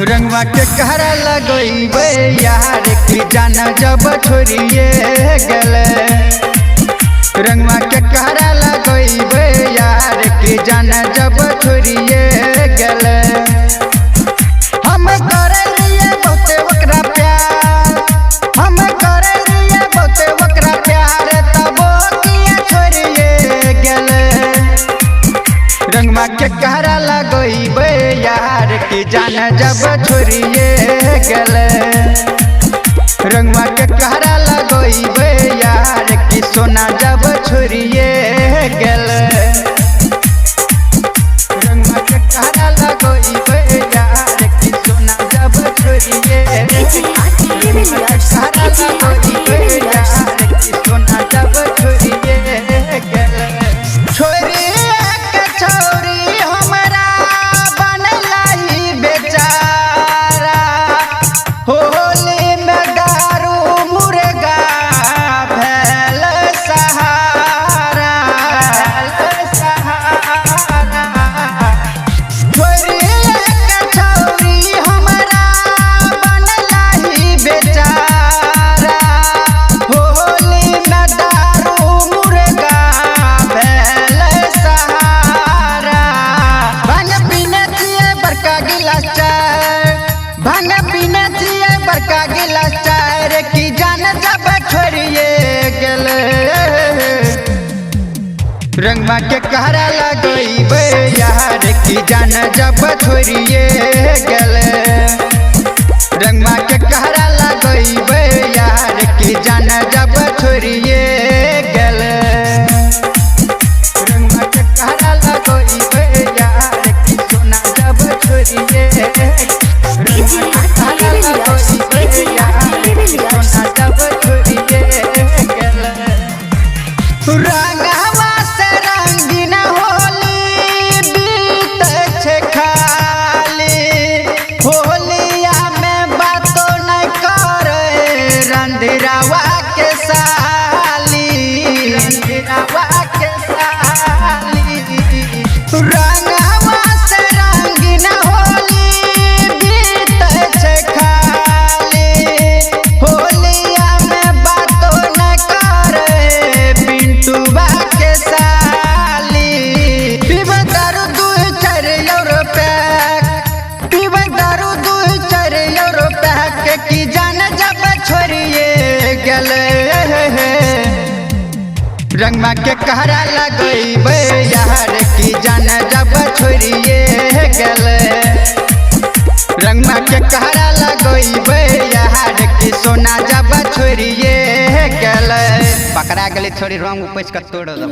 रंगवा के कहरा लगोइबे यार की जाना जब छोड़िए गले। रंगवा के कहरा लगोइबे यार की जाना जब छोड़िए गले। हम करे लिए बहुते ओकरा प्यार, हम करे लिए बहुते ओकरा प्यार, तबो किया छोड़िए गले। रंगवा के कहरा लगोइबे यार की जाना जब छोड़िए गले। रंगवा के कहरा लगोइबे यार की सोना जब छोड़िए गले। रंगवा के कहरा लगोइबे यार की सोना जब छोड़िए गले। कहरा लगोइबे यार की सोना जब छोड़िए गले। छोरी के छोरी हमरा बनला ही बेचारा, होली में गारू मुर्गा भेल सहारा। छोरी के छोरी हमरा बनला ही बेचारा, होली में दारू मुर्गा भेल सहारा। भांग पीने दिए बड़का गिलास चाय, भांग पीने दिए बड़का गिलास चाय की जान जब छोड़िए गले। रंगवा के कहरा लगोइबे यार की जान जब छोड़िए गले। रंगवा के कहरा लगोइबे यार की जान जब छोड़िए गले। रंगवा के कहरा लगोइबे यार की सोना जब छोड़िए गले। रंगवा के कहरा लगोइबे यार की सोना जब छोड़िए गले। रंगवा से रंगीन होली बीत छे खाली, होलिया में बातो नहीं करे रंधिरावा के साली। रंधिरावा के साली। रंगवा से रंगीन होली बीत छे खाली, होलिया में बातो नहीं करे पिंटुवा के साली। पीब दारू 2-4 € पैक, पीब दारू 2-4 € पैक की जान जब छोड़िए गले। रंगवा के कहरा लगोइबे यार की जान जब छोड़िए गले। रंगवा के कहरा लगोइबे यार की सोना जब छोड़िए गले। पकड़ा गले थोड़ी रंग उपज कर तोड़ दो।